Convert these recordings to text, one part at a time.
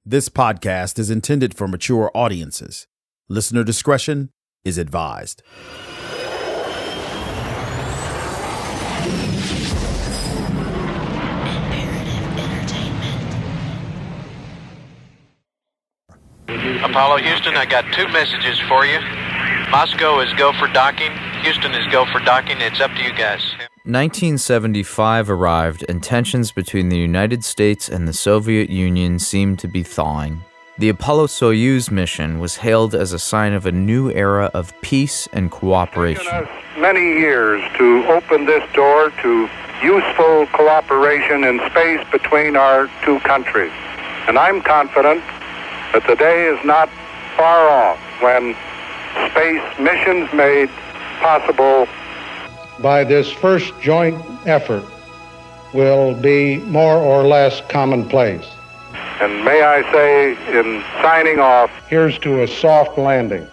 This podcast is intended for mature audiences. Listener discretion is advised. Apollo, Houston, I got two messages for you. Moscow is go for docking. Houston is go for docking. It's up to you guys. 1975 arrived, and tensions between the United States and the Soviet Union seemed to be thawing. The Apollo-Soyuz mission was hailed as a sign of a new era of peace and cooperation. It's taken us many years to open this door to useful cooperation in space between our two countries. And I'm confident that the day is not far off when space missions made possible by this first joint effort will be more or less commonplace. And may I say, in signing off, here's to a soft landing.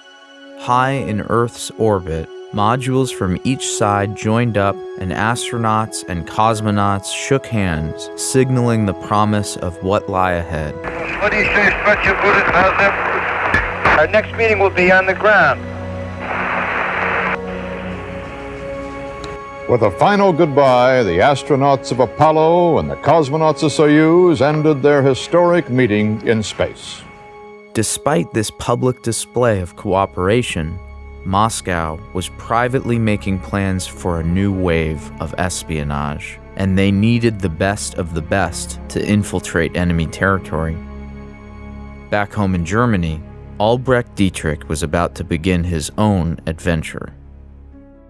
High in Earth's orbit, modules from each side joined up, and astronauts and cosmonauts shook hands, signaling the promise of what lie ahead. What do you say, stretch your bullets? How's that? Our next meeting will be on the ground. With a final goodbye, the astronauts of Apollo and the cosmonauts of Soyuz ended their historic meeting in space. Despite this public display of cooperation, Moscow was privately making plans for a new wave of espionage, and they needed the best of the best to infiltrate enemy territory. Back home in Germany, Albrecht Dittrich was about to begin his own adventure.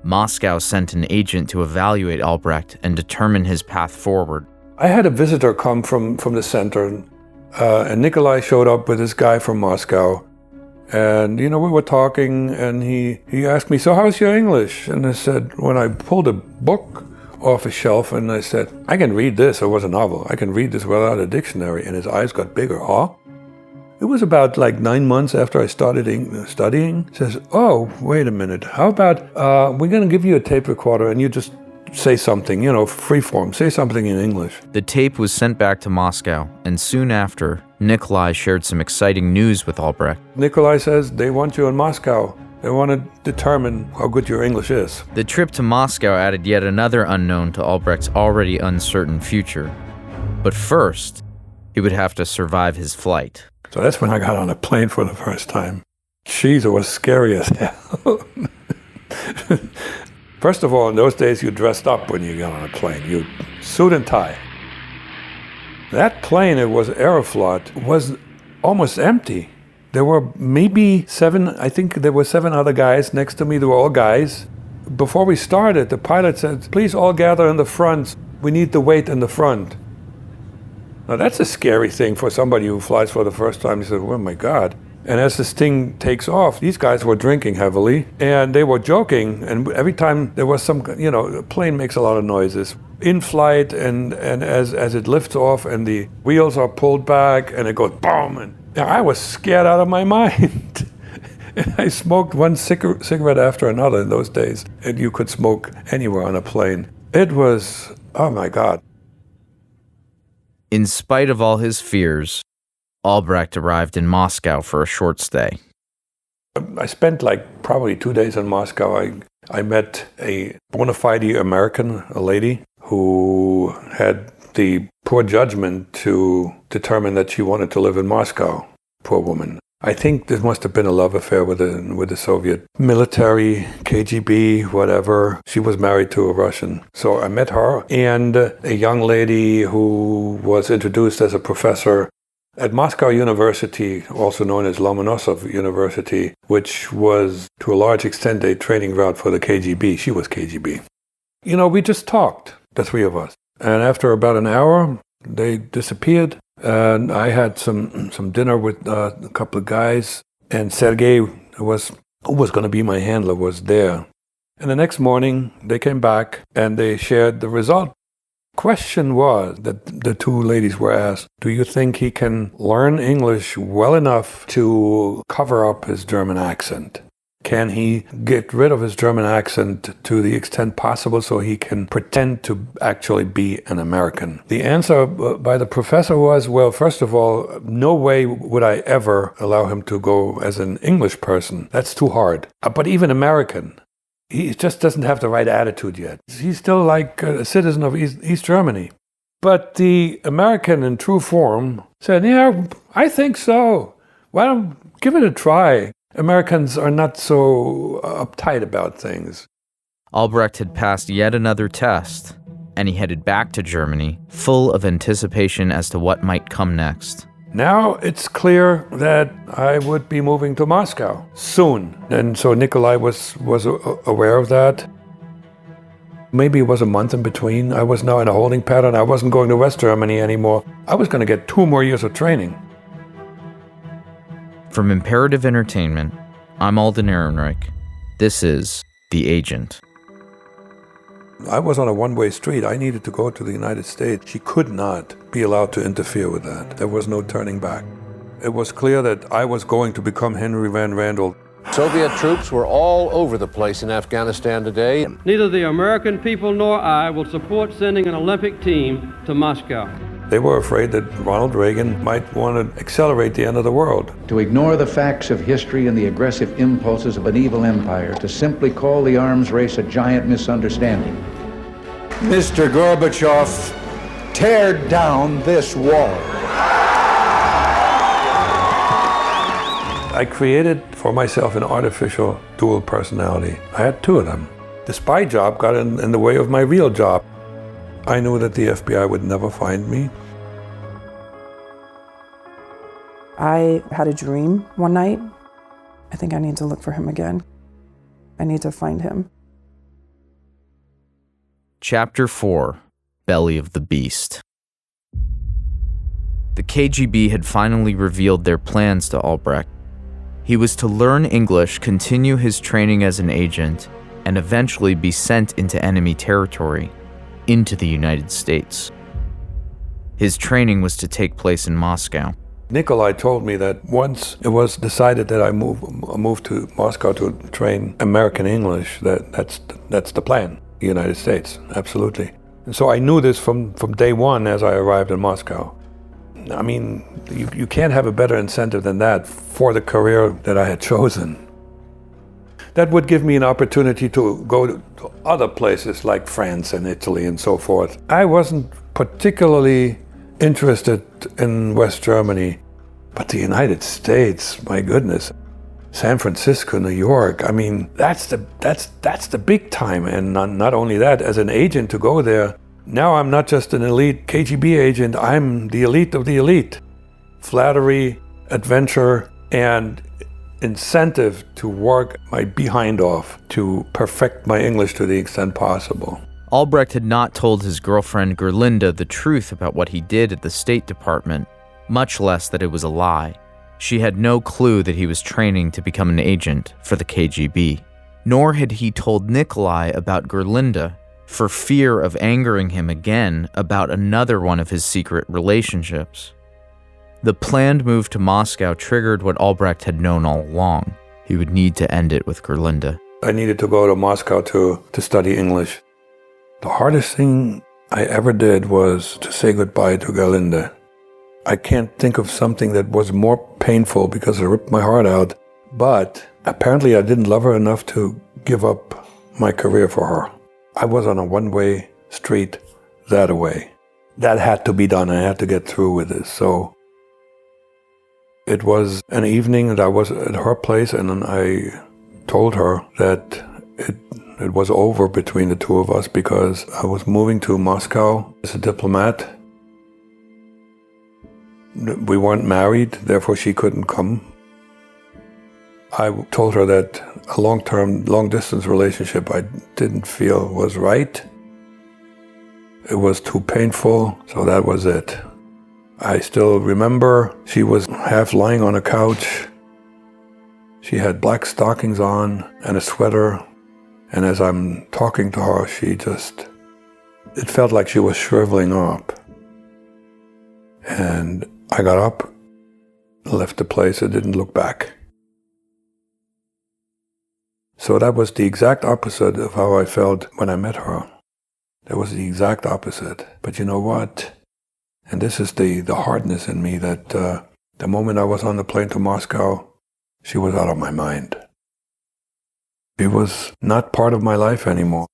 Moscow sent an agent to evaluate Albrecht and determine his path forward. I had a visitor come from the center, and Nikolai showed up with this guy from Moscow. And, we were talking, and he asked me, so how's your English? And I said, when I pulled a book off a shelf, and I said, I can read this. It was a novel. I can read this without a dictionary. And his eyes got bigger. Huh? It was about 9 months after I started studying. He says, oh, wait a minute. How about we're going to give you a tape recorder and you just say something, free form. Say something in English. The tape was sent back to Moscow, and soon after, Nikolai shared some exciting news with Albrecht. Nikolai says they want you in Moscow. They want to determine how good your English is. The trip to Moscow added yet another unknown to Albrecht's already uncertain future. But first, he would have to survive his flight. So that's when I got on a plane for the first time. Jeez, it was scary as hell. First of all, in those days, you dressed up when you got on a plane. You suit and tie. That plane, it was Aeroflot, was almost empty. There were maybe 7, I think there were 7 other guys next to me. They were all guys. Before we started, the pilot said, please all gather in the front. We need the weight in the front. Now that's a scary thing for somebody who flies for the first time. He said, oh my God. And as this thing takes off, these guys were drinking heavily and they were joking. And every time there was some, a plane makes a lot of noises. In flight and as it lifts off and the wheels are pulled back and it goes boom. And I was scared out of my mind. And I smoked one cigarette after another in those days. And you could smoke anywhere on a plane. It was, oh my God. In spite of all his fears, Albrecht arrived in Moscow for a short stay. I spent probably 2 days in Moscow. I met a bona fide American, a lady, who had the poor judgment to determine that she wanted to live in Moscow. Poor woman. I think there must have been a love affair with the Soviet military, KGB, whatever. She was married to a Russian. So I met her and a young lady who was introduced as a professor at Moscow University, also known as Lomonosov University, which was to a large extent a training ground for the KGB. She was KGB. We just talked, the three of us. And after about an hour, they disappeared. And I had some dinner with a couple of guys, and Sergei, who was going to be my handler, was there. And the next morning, they came back and they shared the result. Question was that the two ladies were asked, do you think he can learn English well enough to cover up his German accent? Can he get rid of his German accent to the extent possible so he can pretend to actually be an American? The answer by the professor was, well, first of all, no way would I ever allow him to go as an English person. That's too hard. But even American, he just doesn't have the right attitude yet. He's still like a citizen of East Germany. But the American in true form said, yeah, I think so. Why don't give it a try? Americans are not so uptight about things. Albrecht had passed yet another test, and he headed back to Germany, full of anticipation as to what might come next. Now it's clear that I would be moving to Moscow soon. And so Nikolai was aware of that. Maybe it was a month in between. I was now in a holding pattern. I wasn't going to West Germany anymore. I was going to get 2 more years of training. From Imperative Entertainment, I'm Alden Ehrenreich. This is The Agent. I was on a one-way street. I needed to go to the United States. She could not be allowed to interfere with that. There was no turning back. It was clear that I was going to become Henry Van Randel. Soviet troops were all over the place in Afghanistan today. Neither the American people nor I will support sending an Olympic team to Moscow. They were afraid that Ronald Reagan might want to accelerate the end of the world. To ignore the facts of history and the aggressive impulses of an evil empire, to simply call the arms race a giant misunderstanding. Mr. Gorbachev, tear down this wall. I created for myself an artificial dual personality. I had 2 of them. The spy job got in the way of my real job. I knew that the FBI would never find me. I had a dream one night. I think I need to look for him again. I need to find him. Chapter 4, Belly of the Beast. The KGB had finally revealed their plans to Albrecht. He was to learn English, continue his training as an agent, and eventually be sent into enemy territory, into the United States. His training was to take place in Moscow. Nikolai told me that once it was decided that I move to Moscow to train American English, that's the plan, the United States, absolutely. And so I knew this from day one as I arrived in Moscow. I mean, you can't have a better incentive than that for the career that I had chosen. That would give me an opportunity to go to other places like France and Italy and so forth. I wasn't particularly interested in West Germany, but the United States, my goodness. San Francisco, New York, I mean, that's the big time. And not only that, as an agent to go there, now I'm not just an elite KGB agent, I'm the elite of the elite. Flattery, adventure, and incentive to work my behind off to perfect my English to the extent possible. Albrecht had not told his girlfriend Gerlinda the truth about what he did at the State Department, much less that it was a lie. She had no clue that he was training to become an agent for the KGB. Nor had he told Nikolai about Gerlinda, for fear of angering him again about another one of his secret relationships. The planned move to Moscow triggered what Albrecht had known all along. He would need to end it with Gerlinda. I needed to go to Moscow to study English. The hardest thing I ever did was to say goodbye to Gerlinda. I can't think of something that was more painful because it ripped my heart out, but apparently I didn't love her enough to give up my career for her. I was on a one-way street that away. That had to be done. I had to get through with this. So it was an evening that I was at her place, and I told her that it was over between the two of us because I was moving to Moscow as a diplomat. We weren't married, therefore she couldn't come. I told her that a long-term, long-distance relationship I didn't feel was right. It was too painful, so that was it. I still remember she was half lying on a couch. She had black stockings on and a sweater, and as I'm talking to her, it felt like she was shriveling up. And I got up, left the place, and didn't look back. So that was the exact opposite of how I felt when I met her. That was the exact opposite. But you know what? And this is the hardness in me, that the moment I was on the plane to Moscow, she was out of my mind. She was not part of my life anymore.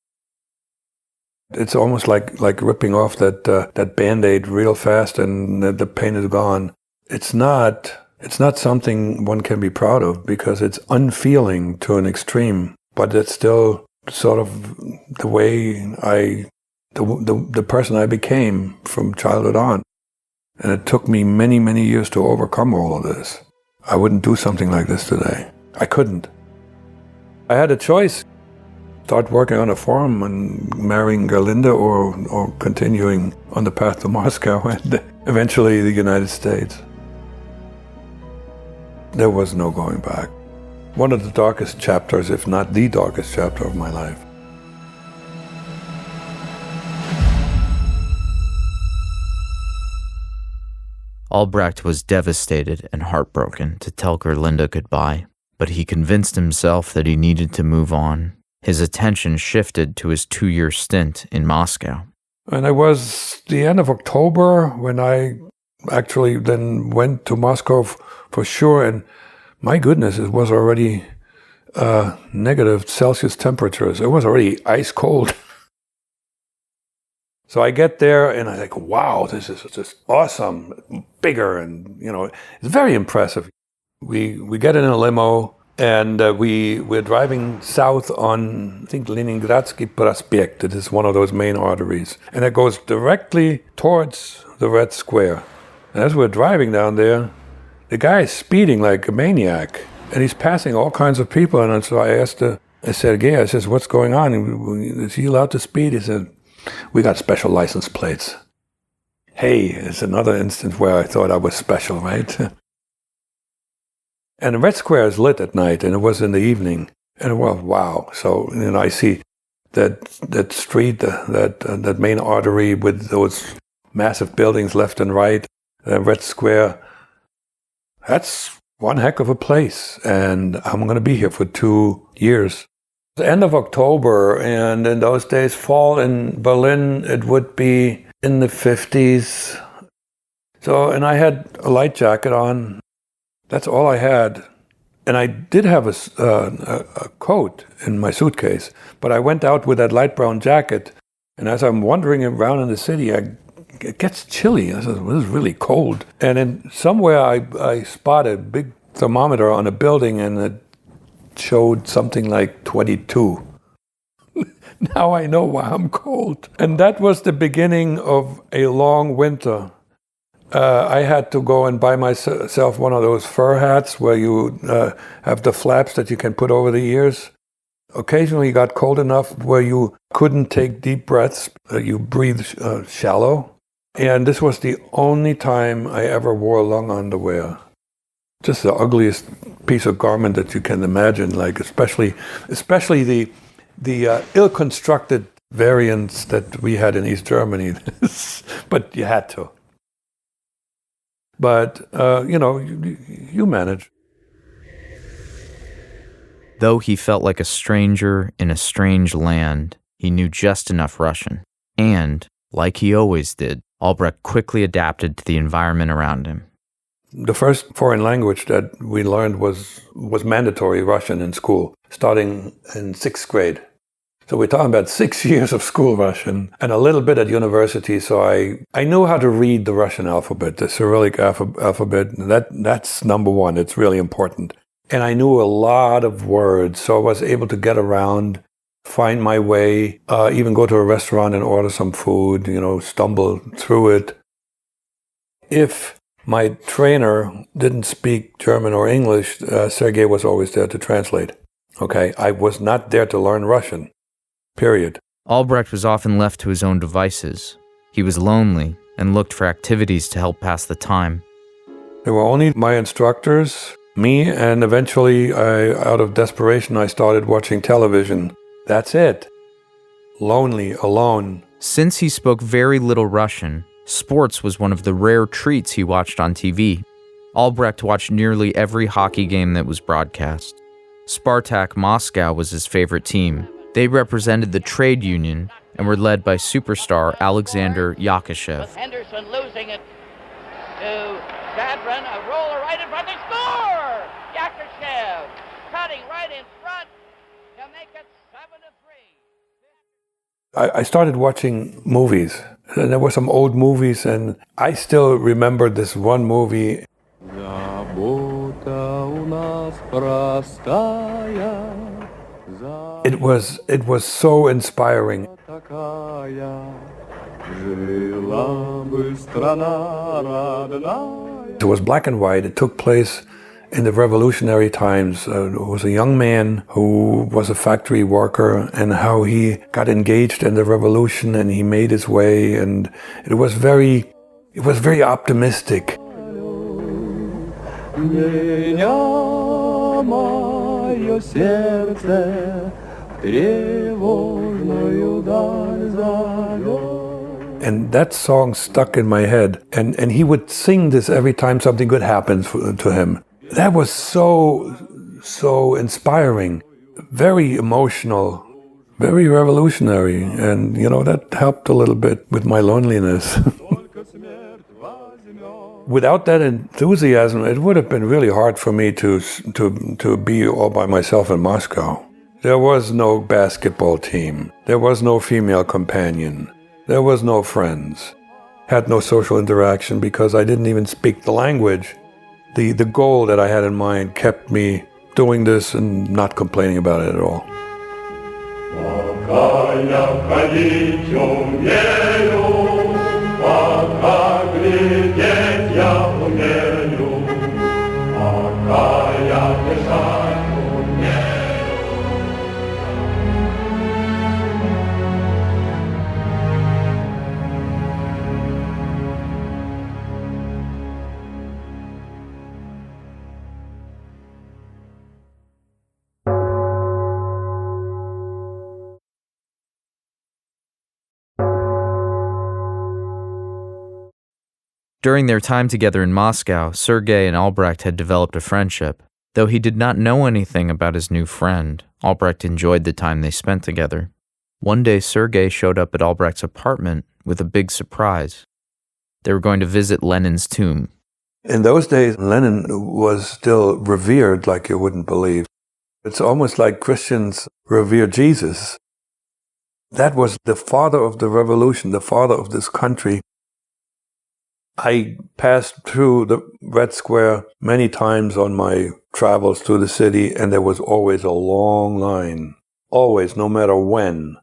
It's almost like ripping off that Band-Aid real fast and the pain is gone. It's not something one can be proud of, because it's unfeeling to an extreme, but it's still sort of the way the person I became from childhood on. And it took me many, many years to overcome all of this. I wouldn't do something like this today. I couldn't. I had a choice. Start working on a farm and marrying Gerlinde, or continuing on the path to Moscow and eventually the United States. There was no going back. One of the darkest chapters, if not the darkest chapter of my life. Albrecht was devastated and heartbroken to tell Gerlinde goodbye, but he convinced himself that he needed to move on. His attention shifted to his 2-year stint in Moscow. And it was the end of October when I actually then went to Moscow for sure, and my goodness, it was already negative Celsius temperatures. It was already ice cold. So I get there and I think, wow, this is just awesome, bigger, and it's very impressive. We get in a limo and we're driving south on, I think, Leningradsky Prospekt. It is one of those main arteries, and it goes directly towards the Red Square. And as we're driving down there, the guy is speeding like a maniac, and he's passing all kinds of people. And so I asked Sergei, I says, what's going on? Is he allowed to speed? He said, we got special license plates. Hey, it's another instance where I thought I was special, right? And the Red Square is lit at night, and it was in the evening. And it was, wow. So, I see that street, that main artery with those massive buildings left and right, the Red Square. That's one heck of a place, and I'm going to be here for 2 years. The end of October, and in those days, fall in Berlin, it would be in the 50s. So, and I had a light jacket on. That's all I had. And I did have a coat in my suitcase, but I went out with that light brown jacket, and as I'm wandering around in the city, it gets chilly. I said, well, this is really cold. And then somewhere I spotted a big thermometer on a building, and it showed something like 22. Now I know why I'm cold. And that was the beginning of a long winter. I had to go and buy myself one of those fur hats where you have the flaps that you can put over the ears. Occasionally it got cold enough where you couldn't take deep breaths. You breathe shallow. And this was the only time I ever wore long underwear. Just the ugliest piece of garment that you can imagine, like especially the ill-constructed variants that we had in East Germany. But you had to. But, you manage. Though he felt like a stranger in a strange land, he knew just enough Russian. And, like he always did, Albrecht quickly adapted to the environment around him. The first foreign language that we learned was mandatory Russian in school, starting in 6th grade. So we're talking about 6 years of school Russian and a little bit at university. So I knew how to read the Russian alphabet, the Cyrillic alphabet. That's number one. It's really important. And I knew a lot of words, so I was able to get around, find my way, even go to a restaurant and order some food, stumble through it. If my trainer didn't speak German or English, Sergei was always there to translate. Okay, I was not there to learn Russian. Period. Albrecht was often left to his own devices. He was lonely and looked for activities to help pass the time. There were only my instructors, me, and eventually, out of desperation, I started watching television. That's it. Lonely, alone. Since he spoke very little Russian, sports was one of the rare treats he watched on TV. Albrecht watched nearly every hockey game that was broadcast. Spartak Moscow was his favorite team. They represented the trade union and were led by superstar Alexander Yakashev. Henderson losing it to Shadron, a roller right in front, they score! Yakashev cutting right in front to make it 7-3. I started watching movies. And there were some old movies, and I still remember this one movie. It was so inspiring. It was black and white. It took place in the revolutionary times. It was a young man who was a factory worker and how he got engaged in the revolution and he made his way, and it was very optimistic. And that song stuck in my head, and he would sing this every time something good happened to him. That was so inspiring, very emotional, very revolutionary, and that helped a little bit with my loneliness. Without that enthusiasm, it would have been really hard for me to be all by myself in Moscow. There was no basketball team. There was no female companion. There was no friends. Had no social interaction because I didn't even speak the language. The goal that I had in mind kept me doing this and not complaining about it at all. During their time together in Moscow, Sergei and Albrecht had developed a friendship. Though he did not know anything about his new friend, Albrecht enjoyed the time they spent together. One day, Sergei showed up at Albrecht's apartment with a big surprise. They were going to visit Lenin's tomb. In those days, Lenin was still revered like you wouldn't believe. It's almost like Christians revere Jesus. That was the father of the revolution, the father of this country. I passed through the Red Square many times on my travels through the city, and there was always a long line. Always, no matter when.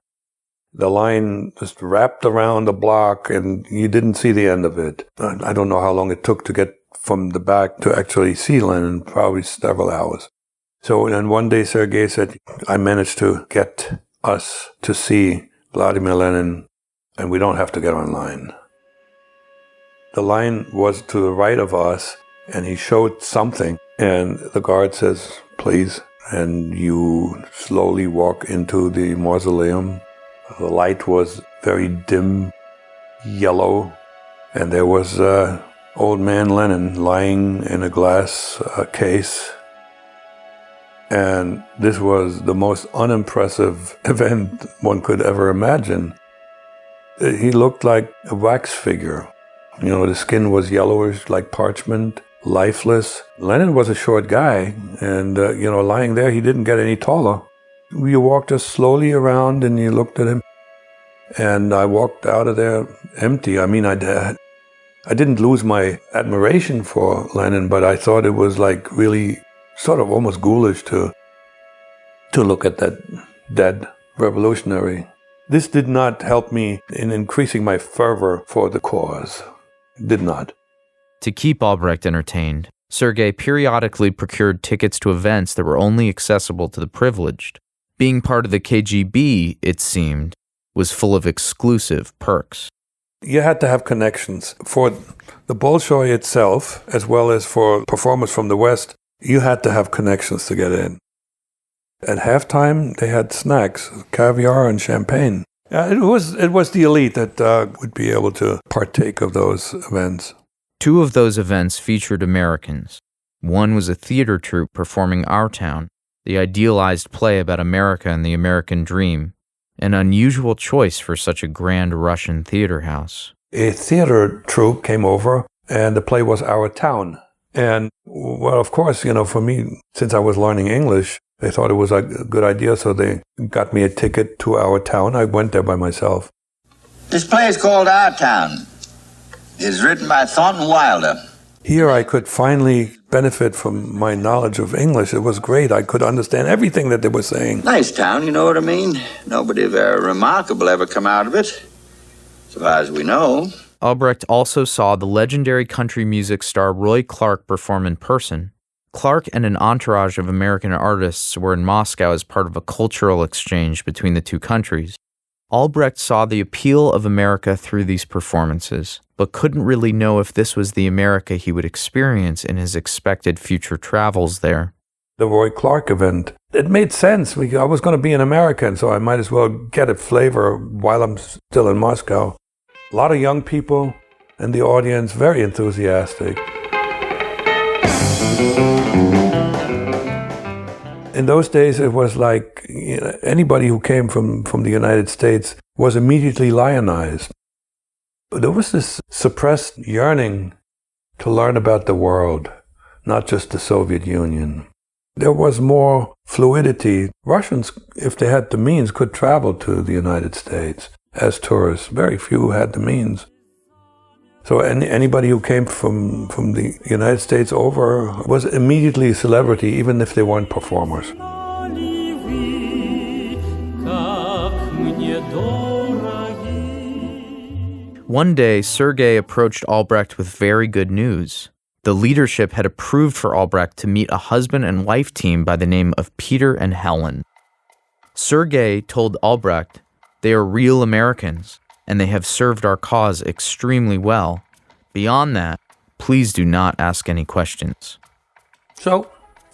The line just wrapped around the block, and you didn't see the end of it. I don't know how long it took to get from the back to actually see Lenin, probably several hours. So then one day Sergei said, I managed to get us to see Vladimir Lenin, and we don't have to get online. The line was to the right of us, and he showed something, and the guard says, please, and you slowly walk into the mausoleum. The light was very dim, yellow, and there was old man Lenin lying in a glass case. And this was the most unimpressive event one could ever imagine. He looked like a wax figure. The skin was yellowish like parchment, lifeless. Lenin was a short guy, and, lying there, he didn't get any taller. You walked us slowly around, and you looked at him, and I walked out of there empty. I mean, I didn't lose my admiration for Lenin, but I thought it was like really sort of almost ghoulish to look at that dead revolutionary. This did not help me in increasing my fervor for the cause. It did not. To keep Albrecht entertained, Sergei periodically procured tickets to events that were only accessible to the privileged. Being part of the KGB, it seemed, was full of exclusive perks. You had to have connections. For the Bolshoi itself, as well as for performers from the West, you had to have connections to get in. At halftime, they had snacks, caviar and champagne. It was the elite that would be able to partake of those events. Two of those events featured Americans. One was a theater troupe performing Our Town. the idealized play about America and the American dream, an unusual choice for such a grand Russian theater house. A theater troupe came over, and the play was Our Town. And, well, of course, for me, since I was learning English, they thought it was a good idea, so they got me a ticket to Our Town. I went there by myself. This play is called Our Town. It is written by Thornton Wilder. Here I could finally benefit from my knowledge of English. It was great. I could understand everything that they were saying. Nice town, you know what I mean? Nobody very remarkable ever come out of it, so far as we know. Albrecht also saw the legendary country music star Roy Clark perform in person. Clark and an entourage of American artists were in Moscow as part of a cultural exchange between the two countries. Albrecht saw the appeal of America through these performances, but couldn't really know if this was the America he would experience in his expected future travels there. The Roy Clark event, it made sense. I was going to be an American, so I might as well get a flavor while I'm still in Moscow. A lot of young people in the audience, very enthusiastic. In those days, it was like anybody who came from the United States was immediately lionized. There was this suppressed yearning to learn about the world, not just the Soviet Union. There was more fluidity. Russians, if they had the means, could travel to the United States as tourists. Very few had the means. So anybody who came from the United States over was immediately a celebrity, even if they weren't performers. One day, Sergei approached Albrecht with very good news. The leadership had approved for Albrecht to meet a husband and wife team by the name of Peter and Helen. Sergei told Albrecht, "They are real Americans, and they have served our cause extremely well. Beyond that, please do not ask any questions." So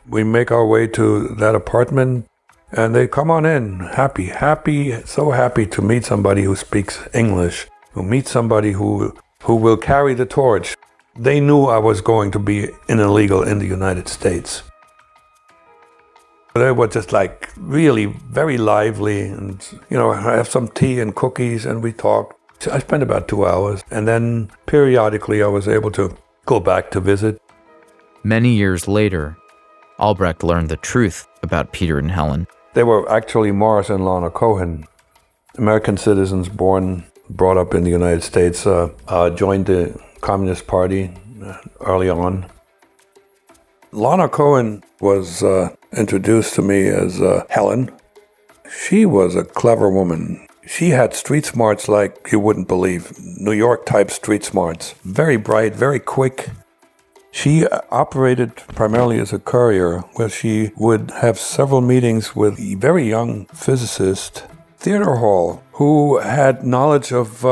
we make our way to that apartment, and they come on in, happy, so happy to meet somebody who speaks English, who meets somebody who will carry the torch. They knew I was going to be illegal in the United States. They were just like really very lively, and I have some tea and cookies, and we talked. I spent about 2 hours, and then periodically I was able to go back to visit. Many years later, Albrecht learned the truth about Peter and Helen. They were actually Morris and Lana Cohen, American citizens brought up in the United States, joined the Communist Party early on. Lana Cohen was introduced to me as Helen. She was a clever woman. She had street smarts like you wouldn't believe. New York type street smarts. Very bright, very quick. She operated primarily as a courier, where she would have several meetings with a very young physicist, Theodore Hall, who had knowledge of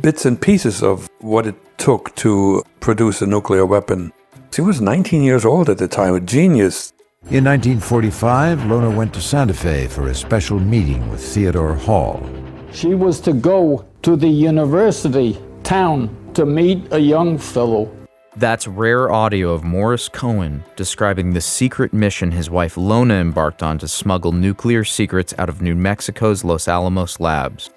bits and pieces of what it took to produce a nuclear weapon. She was 19 years old at the time, a genius. In 1945, Lona went to Santa Fe for a special meeting with Theodore Hall. She was to go to the university town to meet a young fellow. That's rare audio of Morris Cohen describing the secret mission his wife Lona embarked on to smuggle nuclear secrets out of New Mexico's Los Alamos labs.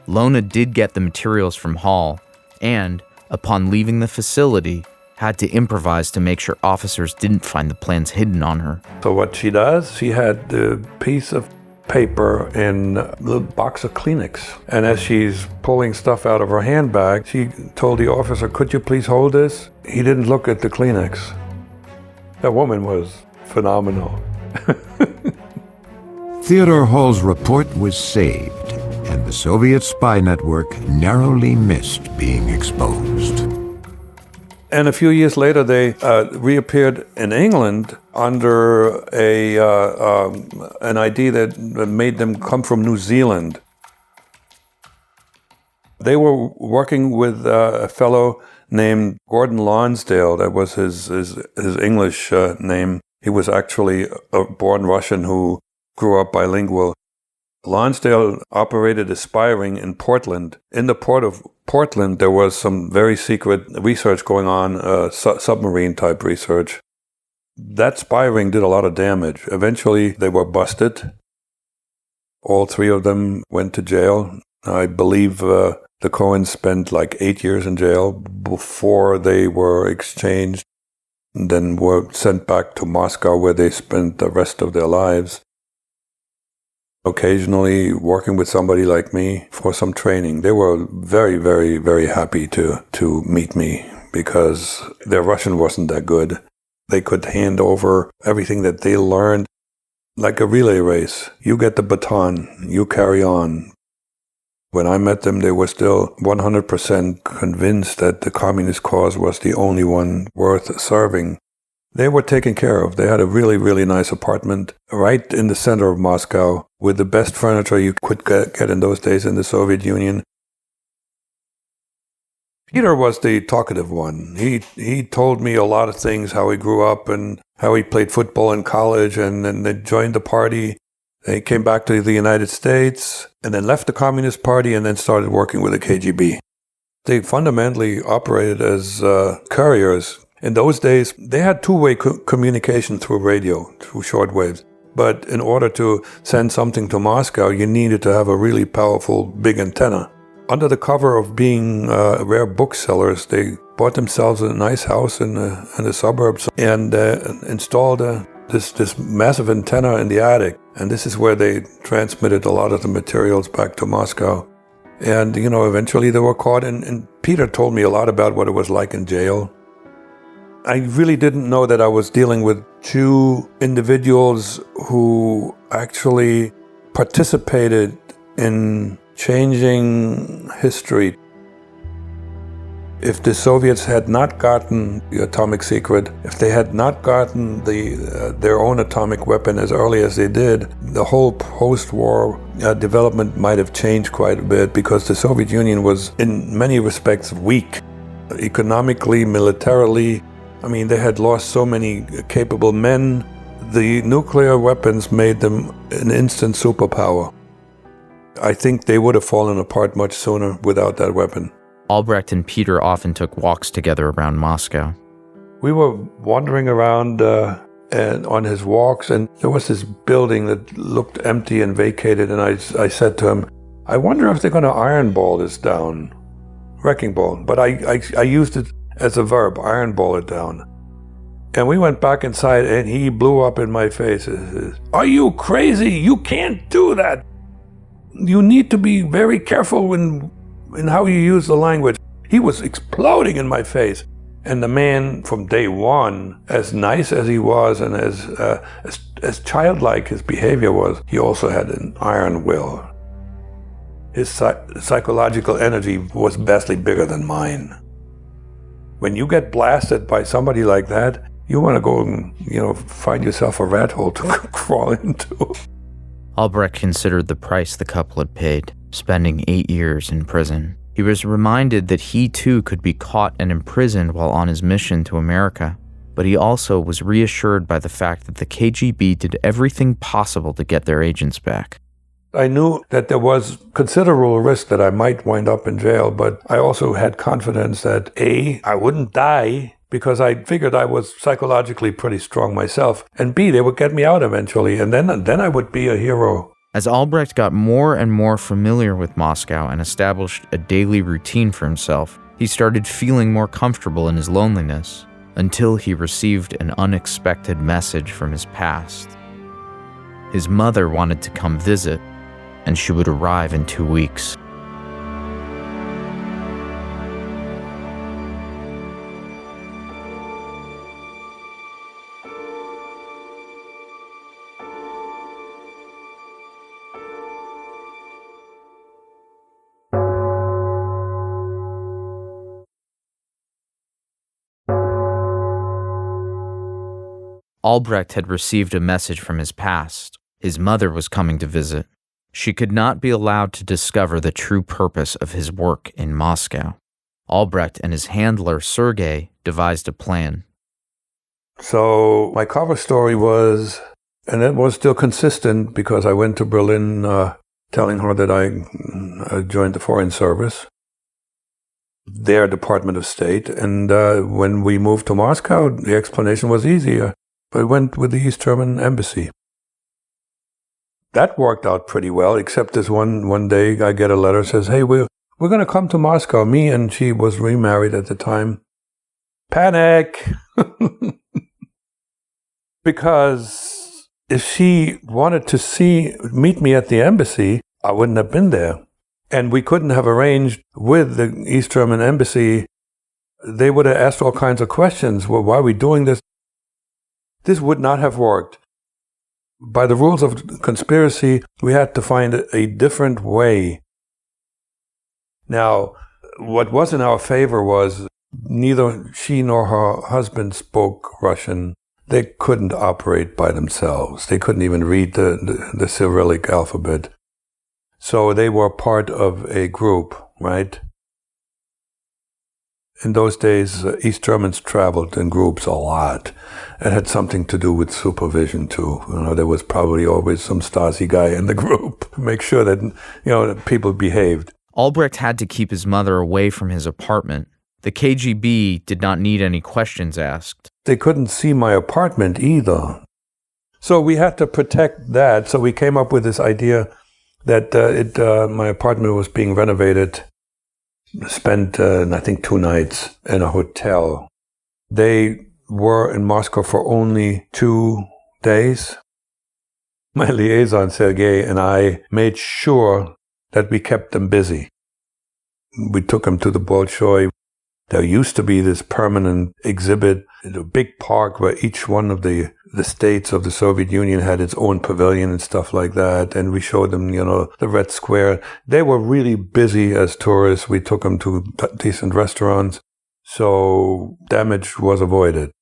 Lona did get the materials from Hall, and, upon leaving the facility, had to improvise to make sure officers didn't find the plans hidden on her. So what she does, she had the piece of paper in a little box of Kleenex. And as she's pulling stuff out of her handbag, she told the officer, "Could you please hold this?" He didn't look at the Kleenex. That woman was phenomenal. Theodore Hall's report was saved, and the Soviet spy network narrowly missed being exposed. And a few years later, they reappeared in England under an ID that made them come from New Zealand. They were working with a fellow named Gordon Lonsdale. That was his English name. He was actually a born Russian who grew up bilingual. Lonsdale operated a spy ring in Portland. In the port of Portland, there was some very secret research going on, submarine-type research. That spy ring did a lot of damage. Eventually, they were busted. All three of them went to jail. I believe the Cohens spent like 8 years in jail before they were exchanged and then were sent back to Moscow, where they spent the rest of their lives. Occasionally working with somebody like me for some training. They were very, very, very happy to meet me because their Russian wasn't that good. They could hand over everything that they learned like a relay race. You get the baton, you carry on. When I met them, they were still 100% convinced that the communist cause was the only one worth serving. They were taken care of. They had a really, really nice apartment right in the center of Moscow with the best furniture you could get in those days in the Soviet Union. Peter was the talkative one. He told me a lot of things, how he grew up and how he played football in college, and then they joined the party. They came back to the United States and then left the Communist Party and then started working with the KGB. They fundamentally operated as couriers. In those days, they had two-way communication through radio, through shortwaves. But in order to send something to Moscow, you needed to have a really powerful big antenna. Under the cover of being rare booksellers, they bought themselves a nice house in the suburbs and installed this massive antenna in the attic. And this is where they transmitted a lot of the materials back to Moscow. And, eventually they were caught. And Peter told me a lot about what it was like in jail. I really didn't know that I was dealing with two individuals who actually participated in changing history. If the Soviets had not gotten the atomic secret, if they had not gotten their own atomic weapon as early as they did, the whole post-war development might have changed quite a bit, because the Soviet Union was in many respects weak, economically, militarily. I mean, they had lost so many capable men. The nuclear weapons made them an instant superpower. I think they would have fallen apart much sooner without that weapon. Albrecht and Peter often took walks together around Moscow. We were wandering around and on his walks, and there was this building that looked empty and vacated, and I said to him, I wonder if they're going to iron ball this down. Wrecking ball. But I used it as a verb, iron ball it down. And we went back inside, and he blew up in my face. Are you crazy? You can't do that. You need to be very careful in how you use the language. He was exploding in my face. And the man from day one, as nice as he was and as childlike his behavior was, he also had an iron will. His psychological energy was vastly bigger than mine. When you get blasted by somebody like that, you want to go and, find yourself a rat hole to crawl into. Albrecht considered the price the couple had paid, spending 8 years in prison. He was reminded that he too could be caught and imprisoned while on his mission to America, but he also was reassured by the fact that the KGB did everything possible to get their agents back. I knew that there was considerable risk that I might wind up in jail, but I also had confidence that A, I wouldn't die, because I figured I was psychologically pretty strong myself, and B, they would get me out eventually, and then I would be a hero. As Albrecht got more and more familiar with Moscow and established a daily routine for himself, he started feeling more comfortable in his loneliness, until he received an unexpected message from his past. His mother wanted to come visit, and she would arrive in 2 weeks. Albrecht had received a message from his past. His mother was coming to visit. She could not be allowed to discover the true purpose of his work in Moscow. Albrecht and his handler, Sergei, devised a plan. So my cover story was, and it was still consistent because I went to Berlin telling her that I joined the Foreign Service, their Department of State, and when we moved to Moscow, the explanation was easier. I went with the East German embassy. That worked out pretty well, except this one day I get a letter that says, hey, we're going to come to Moscow. Me and she was remarried at the time. Panic! Because if she wanted to meet me at the embassy, I wouldn't have been there. And we couldn't have arranged with the East German embassy. They would have asked all kinds of questions. Well, why are we doing this? This would not have worked. By the rules of conspiracy, we had to find a different way. Now, what was in our favor was neither she nor her husband spoke Russian. They couldn't operate by themselves. They couldn't even read the Cyrillic alphabet. So they were part of a group, right? In those days, East Germans traveled in groups a lot. It had something to do with supervision, too. There was probably always some Stasi guy in the group to make sure that, that people behaved. Albrecht had to keep his mother away from his apartment. The KGB did not need any questions asked. They couldn't see my apartment either. So we had to protect that. So we came up with this idea that my apartment was being renovated. Spent, I think, 2 nights in a hotel. They were in Moscow for only 2 days. My liaison, Sergei, and I made sure that we kept them busy. We took them to the Bolshoi. There used to be this permanent exhibit in a big park where each one of the states of the Soviet Union had its own pavilion and stuff like that. And we showed them, the Red Square. They were really busy as tourists. We took them to decent restaurants. So damage was avoided.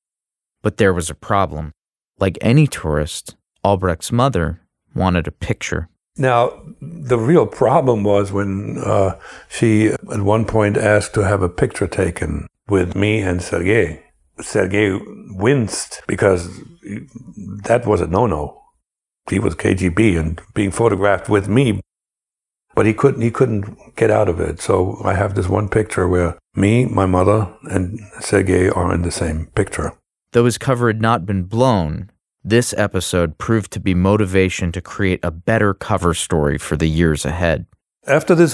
But there was a problem. Like any tourist, Albrecht's mother wanted a picture. Now, the real problem was when she at one point asked to have a picture taken with me and Sergei. Sergei winced because that was a no-no. He was KGB and being photographed with me, but he couldn't get out of it. So I have this one picture where me, my mother, and Sergei are in the same picture. Though his cover had not been blown, this episode proved to be motivation to create a better cover story for the years ahead. After this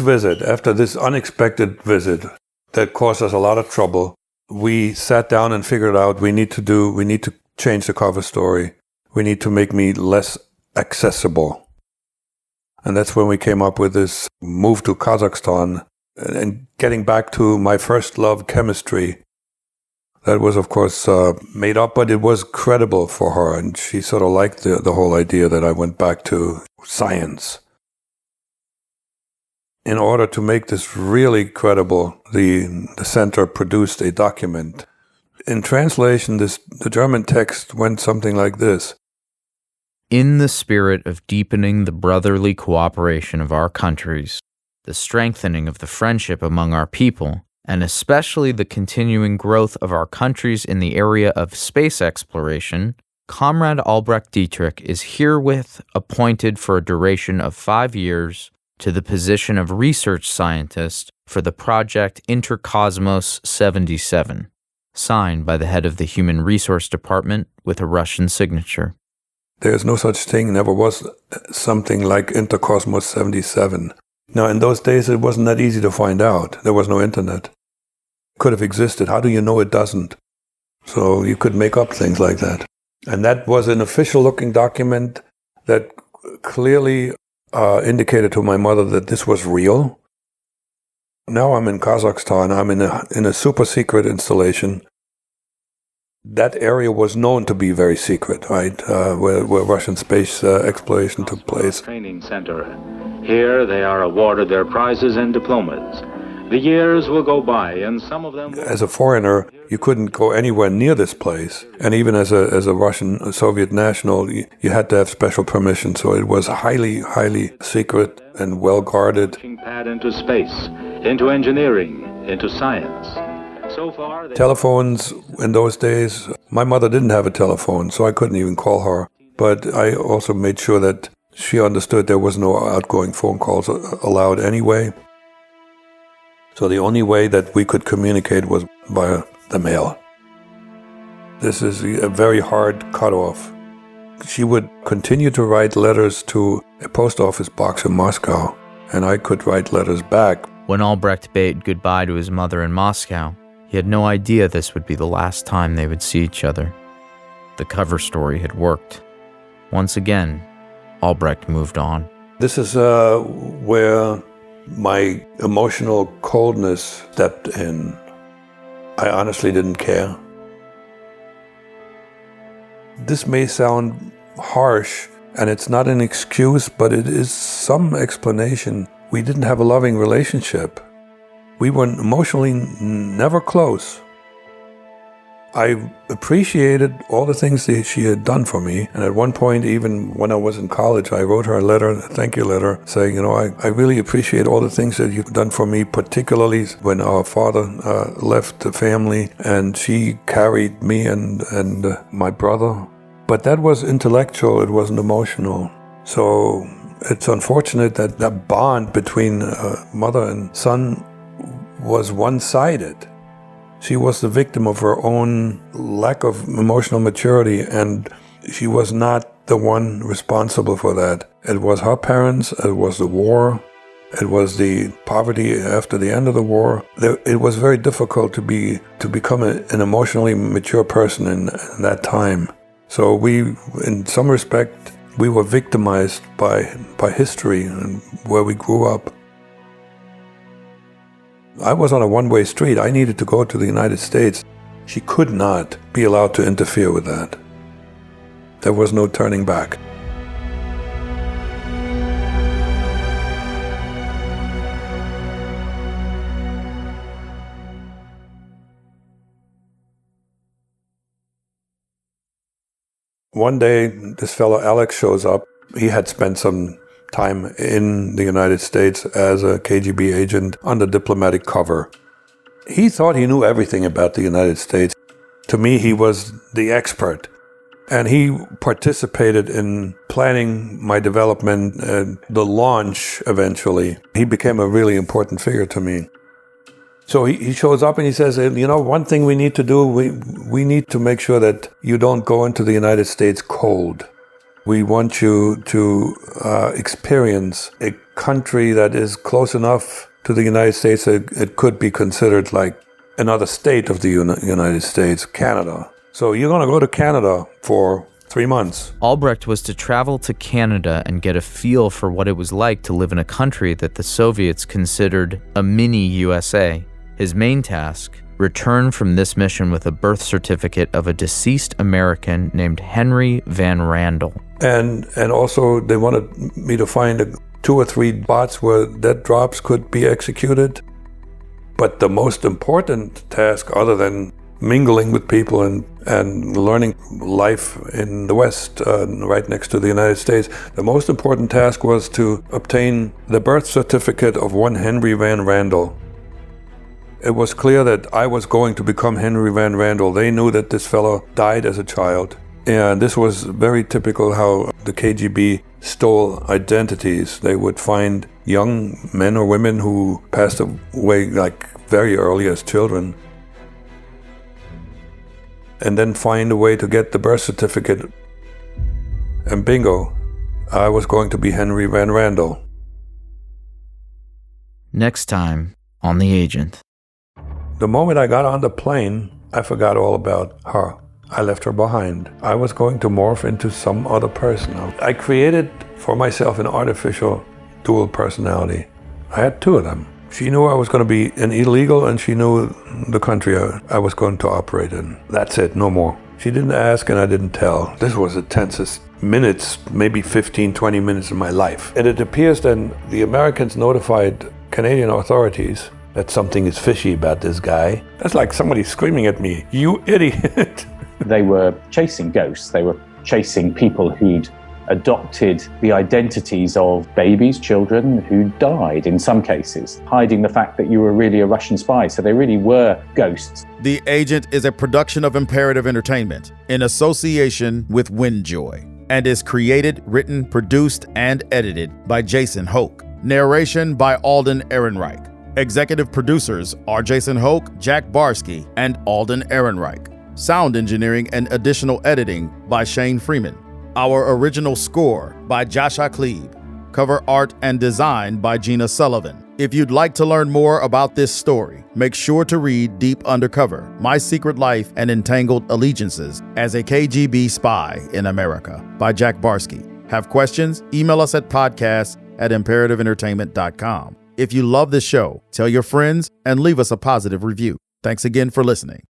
unexpected visit that caused us a lot of trouble, we sat down and figured out we need to change the cover story. We need to make me less accessible. And that's when we came up with this move to Kazakhstan and getting back to my first love, chemistry. That was, of course, made up, but it was credible for her, and she sort of liked the whole idea that I went back to science. In order to make this really credible, the center produced a document. In translation, the German text went something like this. In the spirit of deepening the brotherly cooperation of our countries, the strengthening of the friendship among our people, and especially the continuing growth of our countries in the area of space exploration, Comrade Albrecht Dittrich is herewith appointed for a duration of 5 years to the position of research scientist for the project Intercosmos 77, signed by the head of the Human Resource Department with a Russian signature. There's no such thing, never was something like Intercosmos 77. Now, in those days, it wasn't that easy to find out. There was no internet. It could have existed. How do you know it doesn't? So you could make up things like that. And that was an official-looking document that clearly indicated to my mother that this was real. Now I'm in Kazakhstan. I'm in a super-secret installation. That area was known to be very secret, right? Where Russian space exploration took place. Training center. Here they are awarded their prizes and diplomas. The years will go by, and some of them... As a foreigner, you couldn't go anywhere near this place. And even as a Russian Soviet national, you had to have special permission. So it was highly, highly secret and well-guarded. Pad into space, into engineering, into science. So far... Telephones in those days, my mother didn't have a telephone, so I couldn't even call her. But I also made sure that she understood there was no outgoing phone calls allowed anyway. So the only way that we could communicate was via the mail. This is a very hard cutoff. She would continue to write letters to a post office box in Moscow, and I could write letters back. When Albrecht bade goodbye to his mother in Moscow, he had no idea this would be the last time they would see each other. The cover story had worked. Once again, Albrecht moved on. This is where my emotional coldness stepped in. I honestly didn't care. This may sound harsh, and it's not an excuse, but it is some explanation. We didn't have a loving relationship. We were emotionally never close. I appreciated all the things that she had done for me, and at one point, even when I was in college, I wrote her a letter, a thank you letter, saying, I really appreciate all the things that you've done for me, particularly when our father left the family, and she carried me and my brother. But that was intellectual, it wasn't emotional. So it's unfortunate that that bond between mother and son was one-sided. She was the victim of her own lack of emotional maturity, and she was not the one responsible for that. It was her parents, it was the war, it was the poverty after the end of the war. It was very difficult to become an emotionally mature person in that time. So we, in some respect, we were victimized by history and where we grew up. I was on a one-way street. I needed to go to the United States. She could not be allowed to interfere with that. There was no turning back. One day, this fellow Alex shows up. He had spent some time in the United States as a KGB agent under diplomatic cover. He thought he knew everything about the United States. To me, he was the expert. And he participated in planning my development and the launch eventually. He became a really important figure to me. So he shows up and he says, one thing we need to do, we need to make sure that you don't go into the United States cold. We want you to experience a country that is close enough to the United States that it could be considered like another state of the United States, Canada. So you're going to go to Canada for 3 months. Albrecht was to travel to Canada and get a feel for what it was like to live in a country that the Soviets considered a mini USA. His main task, return from this mission with a birth certificate of a deceased American named Henry Van Randel. And also they wanted me to find 2 or 3 spots where dead drops could be executed. But the most important task, other than mingling with people and learning life in the West, right next to the United States, the most important task was to obtain the birth certificate of one Henry Van Randel. It was clear that I was going to become Henry Van Randel. They knew that this fellow died as a child. And this was very typical how the KGB stole identities. They would find young men or women who passed away like very early as children, and then find a way to get the birth certificate. And bingo, I was going to be Henry Van Randel. Next time on The Agent. The moment I got on the plane, I forgot all about her. I left her behind. I was going to morph into some other person. I created for myself an artificial dual personality. I had 2 of them. She knew I was going to be an illegal, and she knew the country I was going to operate in. That's it, no more. She didn't ask and I didn't tell. This was the tensest minutes, maybe 15, 20 minutes of my life. And it appears then the Americans notified Canadian authorities that something is fishy about this guy. That's like somebody screaming at me, "You idiot!" They were chasing ghosts. They were chasing people who'd adopted the identities of babies, children who died in some cases, hiding the fact that you were really a Russian spy. So they really were ghosts. The Agent is a production of Imperative Entertainment in association with Windjoy and is created, written, produced, and edited by Jason Hoch. Narration by Alden Ehrenreich. Executive producers are Jason Hoch, Jack Barsky, and Alden Ehrenreich. Sound engineering and additional editing by Shaine Freeman. Our original score by Jasha Klebe. Cover art and design by Gina Sullivan. If you'd like to learn more about this story, make sure to read Deep Undercover, My Secret Life and Entangled Allegiances as a KGB Spy in America by Jack Barsky. Have questions? Email us at podcast@imperativeentertainment.com. If you love this show, tell your friends and leave us a positive review. Thanks again for listening.